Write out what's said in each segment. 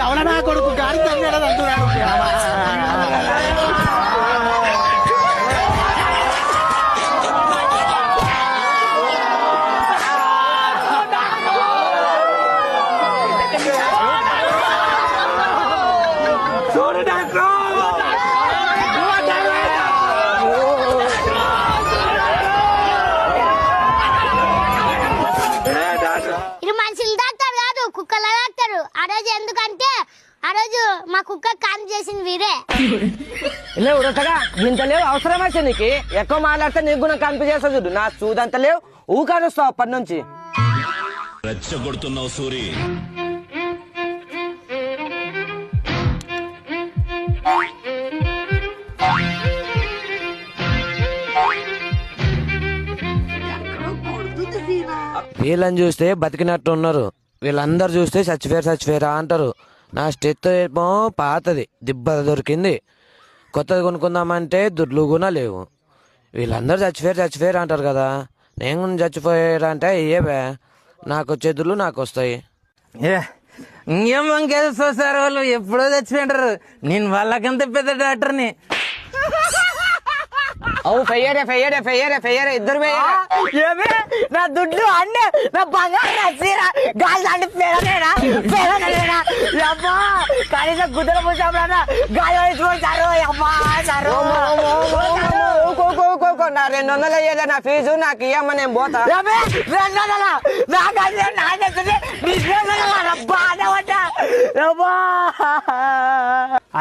ఎవడ నా కొడుకు గాడి తన్నాడు అంటున్నాడు. ఇది మనుషులు తాగుతారు కాదు, కుక్కలు తాగుతారు. ఆ రోజు ఎందుకంటే ఆ రోజు మా కుక్క కాన్ చేసింది వీరే. లేవు రొట్టగా ఇంత లేవు అవసరమా నీకు? ఎక్కువ మాట్లాడితే నీకు కూడా కనిపి చేస్తా చూడు. నా చూదంత లేవు ఊకాడుస్తావు అప్పటి నుంచి. రెచ్చగొడుతున్నావు సూరి. వీళ్ళని చూస్తే బతికినట్టు ఉన్నారు, వీళ్ళందరూ చూస్తే చచ్చిపోయారా అంటారు. నా స్టెత్ ఏమో పాతది దిబ్బ దొరికింది, కొత్తది కొనుక్కుందామంటే దుడ్లు కూడా లేవు. వీళ్ళందరూ చచ్చిపోయారు అంటారు కదా, నేను చచ్చిపోయారా అంటే ఏవే నాకు వచ్చే దుడ్లు నాకు వస్తాయి. ఇంకేం వంకేదో సార్, వాళ్ళు ఎప్పుడో చచ్చిపోయింటారు. నేను వాళ్ళకంత పెద్ద డాక్టర్ని. అవు ఫెయ్యరే ఇద్దరు ఏమే నా దుడ్లు అన్నీ నా బంగారు నచ్చీరా గాలి దాంట్లో పెరగలేనా అమ్మా. కనీసం గుద్దలు పూసారా గాలి వేసుకుంటారు అమ్మా సారు. నా 200 అయ్యేదా నా ఫీజు నాకు ఇయ్యమ్మ, నేను పోతా. 200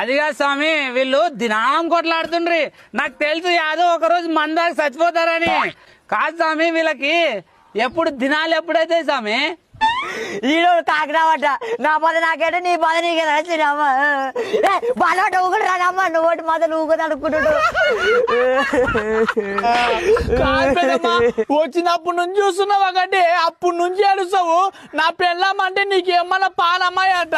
అదిగా స్వామి, వీళ్ళు దినాం కొట్లాడుతుండ్రి. నాకు తెలుసు యాదో ఒక రోజు మందాకి చచ్చిపోతారని. కాదు స్వామి, వీళ్ళకి ఎప్పుడు దినాలు ఎప్పుడైతే స్వామి ఈరోజు కాకినావట. నా బాధ నాకేంటే నీ బాధ నీకే నచ్చినమ్మ. బాధ ఊగుడు రానమ్మా, నువ్వు బాధ నువ్వు కూడా అనుకుంటున్నాడు. వచ్చినప్పటి నుంచి చూస్తున్నావు ఒకటి, అప్పటి నుంచి అడుస్తావు. నా పెళ్ళామంటే నీకేమన్నా పానమ్మాయి అట.